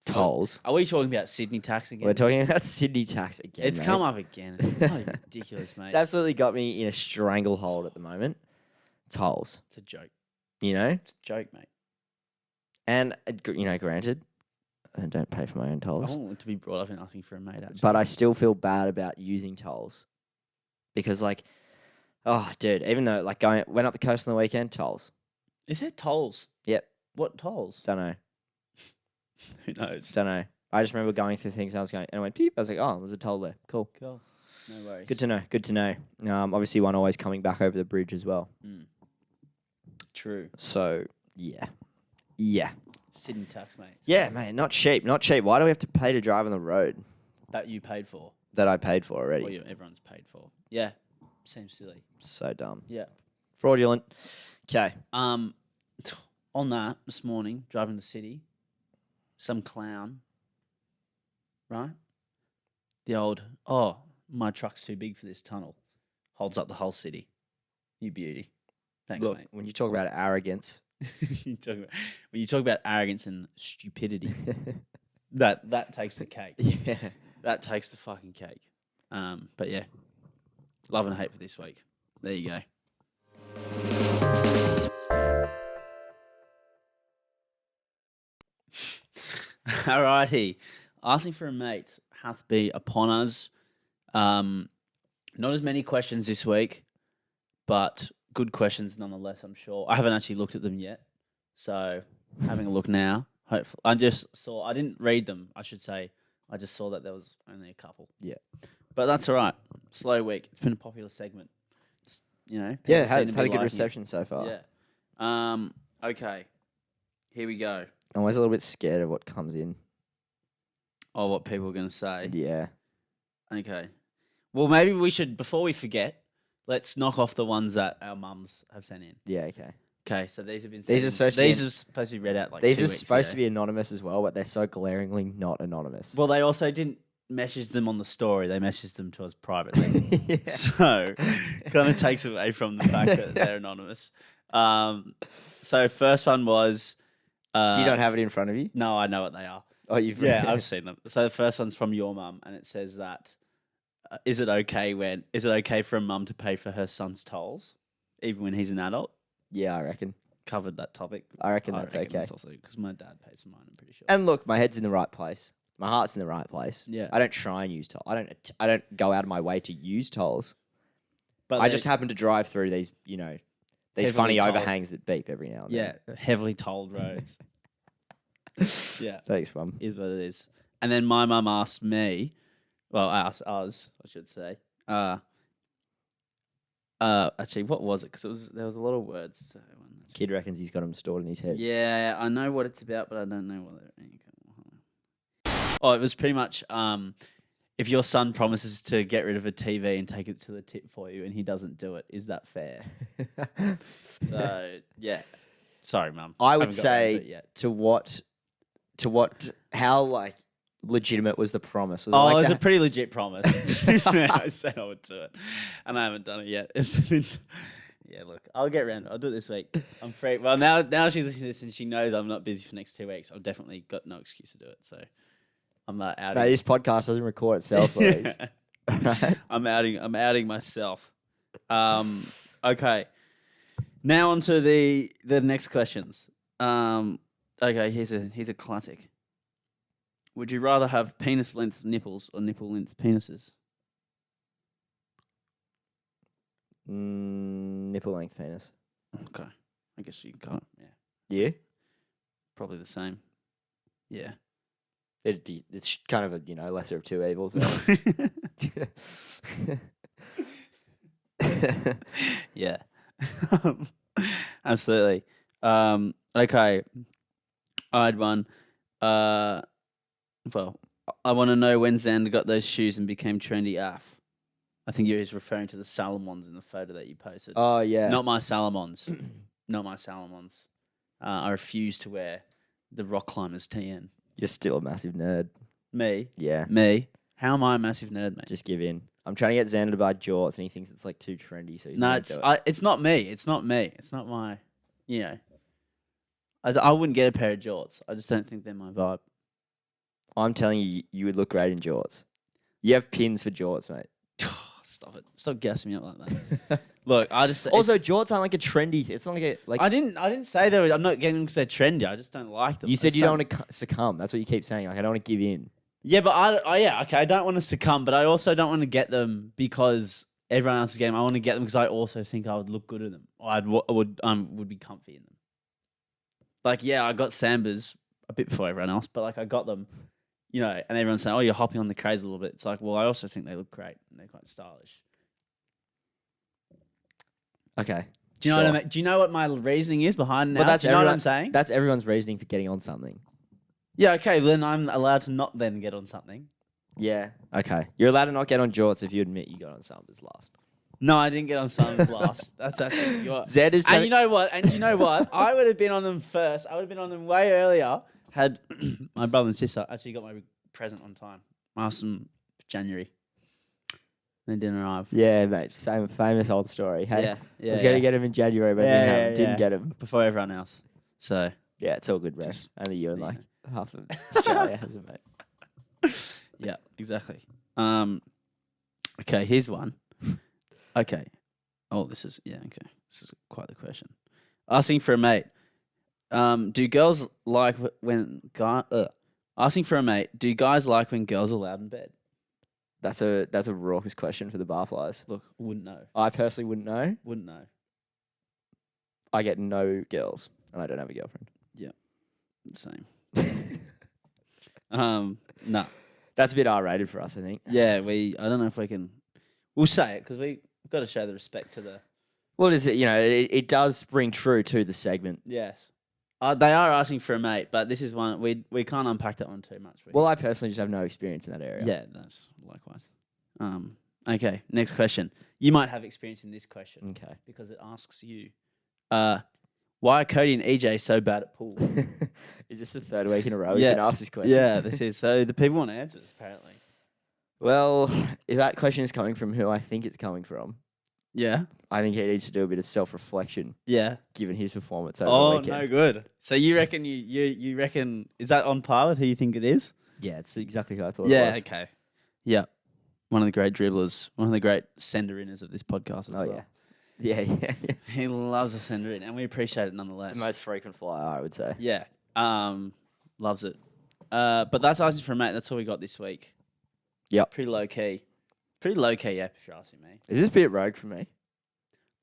tolls. Are we talking about Sydney tax again? We're talking about Sydney tax again. It's mate. come up again. It's bloody ridiculous, mate. It's absolutely got me in a stranglehold at the moment. Tolls, It's a joke. It's It's a joke, mate. and granted, I don't pay for my own I tolls, don't want to be brought up in asking for a mate, actually. but I still feel bad about using tolls because, dude, even though went up the coast on the weekend, tolls. Is there tolls? Yep. What tolls? Don't know. Who knows? Don't know. I just remember going through things and I was going, and I went, peep. I was like, oh, there's a toll there. Cool. Cool. No worries. Good to know. Good to know. Obviously, one always coming back over the bridge as well. True. So yeah. Sydney tax, mate. Yeah, mate. Not cheap. Not cheap. Why do we have to pay to drive on the road That you paid for. that I paid for already? Or everyone's paid for. Yeah. Seems silly. So dumb. Yeah. Fraudulent. Okay. On that, this morning, driving the city, some clown, right? The old, my truck's too big for this tunnel. Holds up the whole city. You beauty. Thanks, Look, mate. when you talk about arrogance, When you talk about arrogance and stupidity, that takes the cake. yeah. That takes the fucking cake. But yeah, love and hate for this week. There you go. Alrighty. Asking for a mate hath be upon us. Not as many questions this week, but good questions nonetheless, I'm sure. I haven't actually looked at them yet. So having a look now. Hopefully, I didn't read them, I should say. I just saw that there was only a couple. Yeah. But that's all right. Slow week. It's been a popular segment. Just, Yeah, people it has seem to had be a good liking it. reception so far. Yeah. Okay. Here we go. I'm always a little bit scared of what comes in. Oh, what people are going to say. Yeah. Okay. Well, maybe we should, before we forget, let's knock off the ones that our mums have sent in. Yeah, okay. Okay, so these have been These are supposed to these be- are supposed to be read out like These 2 are weeks supposed ago. to be anonymous as well, but they're so glaringly not anonymous. Well, they also didn't message them on the story. They messaged them to us privately. Yeah. So, kind of takes away from the fact that they're anonymous. So first one was... Do you not have it in front of you? No, I know what they are. Oh, you've Yeah, I've seen them. So the first one's from your mum, and it says that, is it okay for a mum to pay for her son's tolls, even when he's an adult? Yeah, I reckon. Covered that topic. I reckon that's okay. That's also because my dad pays for mine, I'm pretty sure. And look, my head's in the right place. My heart's in the right place. Yeah. I don't try and use toll. I don't go out of my way to use tolls. But I just happen to drive through these, these Heavily funny tolled. overhangs that beep every now and then. Yeah, heavily tolled roads. Yeah, Thanks, Mum. is what it is. And then my mum asked me, well, asked us, I should say. Actually, what was it? Because there was a lot of words. So Kid reckons he's got them stored in his head. yeah, I know what it's about, but I don't know what it. Oh, it was pretty much if your son promises to get rid of a TV and take it to the tip for you, and he doesn't do it, is that fair? So yeah, sorry, Mum. I Haven't would got around to it say yet. how like legitimate was the promise? Was Oh, it it like was a that? pretty legit promise. I said I would do it, and I haven't done it yet. Yeah, look, I'll get around to it. I'll do it this week. I'm free. Well, now she's listening to this and she knows I'm not busy for the next 2 weeks. I've definitely got no excuse to do it. So I'm out. Mate, this podcast doesn't record itself, please. Right? I'm outing myself. Okay. Now on to the next questions. Okay, here's a classic. Would you rather have penis length nipples or nipple length penises? Nipple length penis. Okay. I guess you got it. Yeah. You? Probably the same. Yeah. It's kind of a lesser of two evils. Yeah. Absolutely. Okay. I had one. Well, I want to know when Zander got those shoes and became trendy AF. I think you're referring to the Salomons in the photo that you posted. Oh yeah. Not my Salomons. Not my Salomons. I refuse to wear the Rock Climbers TN. You're still a massive nerd. Me? Yeah. Me? How am I a massive nerd, mate? Just give in. I'm trying to get Xander to buy jorts, and he thinks it's like too trendy. So he's No, not it's do it. it's not me. It's not me. It's not my. I wouldn't get a pair of jorts. I just don't think they're my vibe. I'm telling you, you would look great in jorts. You have pins for jorts, mate. Stop it! Stop gassing me up like that. Look, I just Also, jorts aren't like a trendy. It's not like I didn't say they were. I'm not getting them because they're trendy. I just don't like them. you I said just you don't want to succumb. That's what you keep saying. Like I don't want to give in. Yeah, but I don't want to succumb, but I also don't want to get them because everyone else is getting them. I want to get them because I also think I would look good in them. Or I would be comfy in them. Like, yeah, I got Sambas a bit before everyone else, but like I got them you know, and everyone's saying, "Oh, you're hopping on the craze a little bit." It's like, well, I also think they look great and they're quite stylish. Okay. Do you know what I mean? Do you know what my reasoning is behind now? But that's Do you know what I'm saying? That's everyone's reasoning for getting on something. Yeah, okay, then I'm allowed to not then get on something. Yeah. Okay. You're allowed to not get on jorts if you admit you got on Summers last. No, I didn't get on Summers last. That's actually Zed is And you know what? I would have been on them first. I would have been on them way earlier had my brother and sister actually got my present on time. I asked them January. They didn't arrive. Yeah, mate. Same famous old story. Hey, Yeah. I was going to get him in January, but didn't get him. Before everyone else. So Yeah, it's all good, bro. Just- Only you and like half of Australia has it, mate. yeah, exactly. Okay, here's one. Okay. Oh, this is okay. This is quite the question. Asking for a mate. Do girls like when asking for a mate? Do guys like when girls are loud in bed? That's a raucous question for the barflies. Look, wouldn't know. I personally wouldn't know. Wouldn't know. I get no girls, and I don't have a girlfriend. Same. No. That's a bit R-rated for us, I think. Yeah, I don't know if we can. We'll say it because we've got to show the respect to the. Well, is it? You know, it does ring true to the segment. Yes. They are asking for a mate, but this is one we can't unpack that one too much. Well, I personally just have no experience in that area. Yeah, that's likewise. Okay, next question. You might have experience in this question. Okay. Because it asks you, why are Kody and EJ so bad at pool? Is this the third week in a row we can ask this question? Yeah, this is. So the people want answers, apparently. Well, if that question is coming from who I think it's coming from, Yeah. I think he needs to do a bit of self-reflection Yeah. given his performance over the Oh, weekend. no good. So you reckon you reckon is that on par with who you think it is? Yeah, it's exactly who I thought it Yeah, was. okay. Yeah. One of the great dribblers, one of the great sender-inners of this podcast as well. Yeah. Yeah. He loves a sender-in, and we appreciate it nonetheless. The most frequent flyer, I would say. Yeah. Loves it. But that's asking for a mate. That's all we got this week. Yep. Pretty low-key. Pretty low-key app, if you're asking me. Is this a bit rogue for me?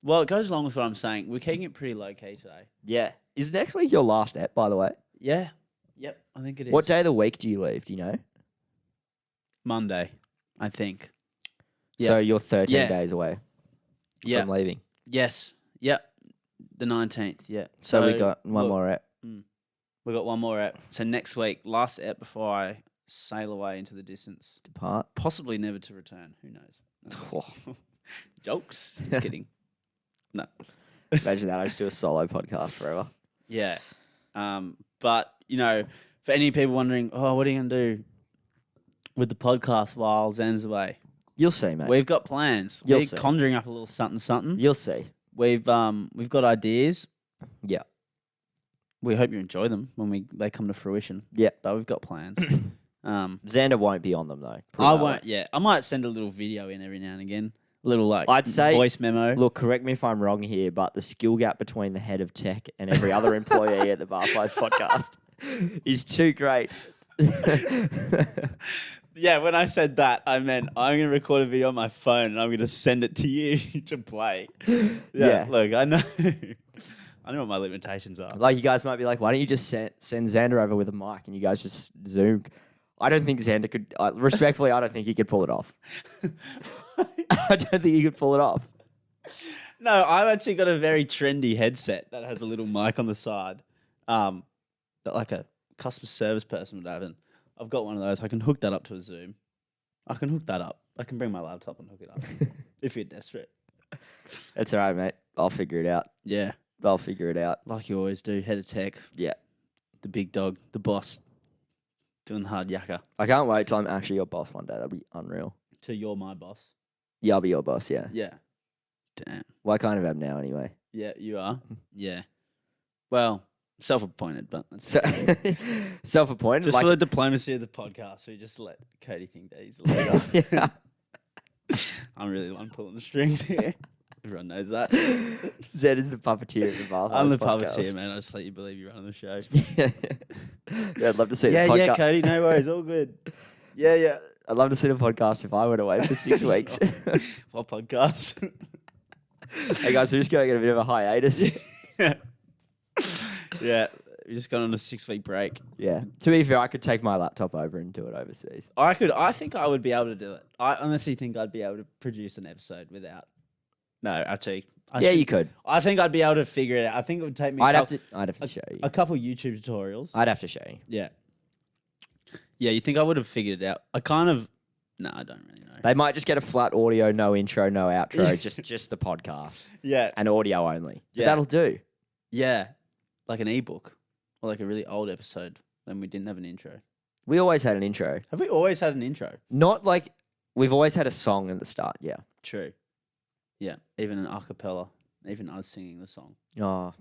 Well, it goes along with what I'm saying. We're keeping it pretty low-key today. Yeah. Is next week your last app, by the way? Yeah. Yep, I think it is. What day of the week do you leave? Do you know? Monday, I think. So you're 13 Yeah. days away from leaving. Yes. Yep. The 19th, yeah. So we got one look, more app. We got one more app. So next week, last app before I sail away into the distance. Depart. Possibly never to return. Who knows? Jokes. Just kidding. No. Imagine that. I just do a solo podcast forever. Yeah. But, you know, for any people wondering, what are you going to do with the podcast while Zan's away? You'll see, mate. We've got plans. You'll We're see. conjuring up a little something. You'll see. We've got ideas. Yeah. We hope you enjoy them when they come to fruition. Yeah. But we've got plans. Xander won't be on them, though. I won't. Yeah, I might send a little video in every now and again. A little I'd say voice memo. Look, correct me if I'm wrong here, but the skill gap between the head of tech and every other employee at the Barflies podcast is too great. Yeah, when I said that, I meant I'm going to record a video on my phone and I'm going to send it to you to play. Yeah. Look, I know. I know what my limitations are. Like, you guys might be like, why don't you just send Xander over with a mic and you guys just Zoom? I don't think Xander could, respectfully, I don't think he could pull it off. I don't think he could pull it off. No, I've actually got a very trendy headset that has a little mic on the side that like a customer service person would have. And I've got one of those. I can hook that up to a Zoom. I can hook that up. I can bring my laptop and hook it up if you're desperate. That's all right, mate. I'll figure it out. Yeah. I'll figure it out. Like you always do. Head of tech. Yeah. The big dog. The boss. Doing the hard yakka. I can't wait till I'm actually your boss one day. That'll be unreal. To you're my boss. Yeah, I'll be your boss, yeah. Yeah. Damn. Well, I kind of am now anyway. Yeah, you are. Yeah. Well, self-appointed, but that's So, self-appointed. just like, for the diplomacy of the podcast, we just let Kody think that he's the leader. yeah. I'm really the one pulling the strings here. Everyone knows that. Zed is the puppeteer of the Barflies I'm the podcast. puppeteer, man. I just let you believe you're running the show. Yeah, I'd love to see Yeah, the podcast. yeah, Kody, no worries, all good. Yeah. I'd love to see the podcast if I went away for 6 weeks. What podcast? Hey guys, we're just going on a bit of a hiatus. Yeah, We just gone on a 6-week break. Yeah. To be fair, I could take my laptop over and do it overseas. I think I would be able to do it. I honestly think I'd be able to produce an episode without. No, actually. You could. I think I'd be able to figure it out. I think it would take me I'd have to show you. a couple YouTube tutorials. I'd have to show you. Yeah. Yeah, you think I would have figured it out? I kind of... No, I don't really know. They might just get a flat audio, no intro, no outro, just the podcast. Yeah. And audio only. But Yeah. that'll do. Yeah. Like an ebook. Or like a really old episode. Then we didn't have an intro. We always had an intro. Have we always had an intro? Not like we've always had a song at the start, yeah. True. Yeah. Even an a cappella. Even us singing the song. Oh.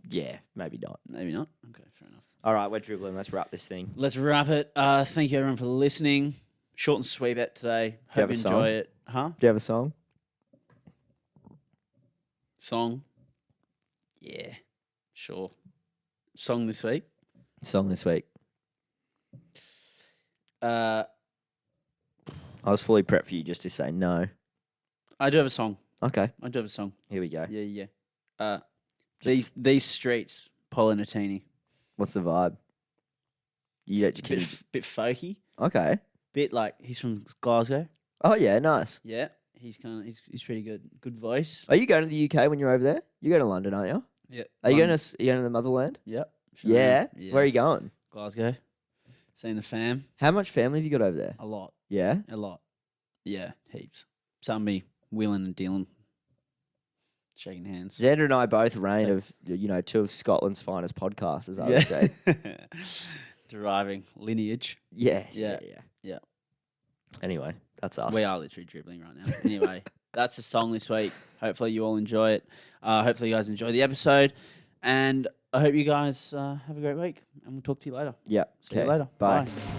Yeah, maybe not. Maybe not. Okay, fair enough. All right, we're dribbling. Let's wrap this thing. Let's wrap it. Thank you everyone for listening. Short and sweet bet today. you Hope have you a song? enjoy it. Huh? Do you have a song? Song? Yeah. Sure. Song this week? Song this week. Uh, I was fully prepped for you just to say no. I do have a song. Okay, I do have a song. here we go. Yeah. Just- These streets, Paul Nutini. What's the vibe? Bit folky. Okay. Bit like he's from Glasgow. Oh yeah, nice. Yeah. He's he's pretty good. Good voice. Are you going to the UK when you're over there? You go to London, aren't you? Yeah. Are you going to the motherland? Yep. Sure Yeah. am. Where are you going? Glasgow. Seeing the fam. How much family have you got over there? A lot. Yeah. A lot. Yeah, heaps. Some me wheeling and dealing. Shaking hands. Zander and I both reign of two of Scotland's finest podcasters, I would say. Deriving lineage. Yeah. Yeah. Anyway, that's us. We are literally dribbling right now. Anyway, that's the song this week. Hopefully you all enjoy it. Hopefully you guys enjoy the episode. And I hope you guys have a great week. And we'll talk to you later. Yeah. See you later. Bye. Bye.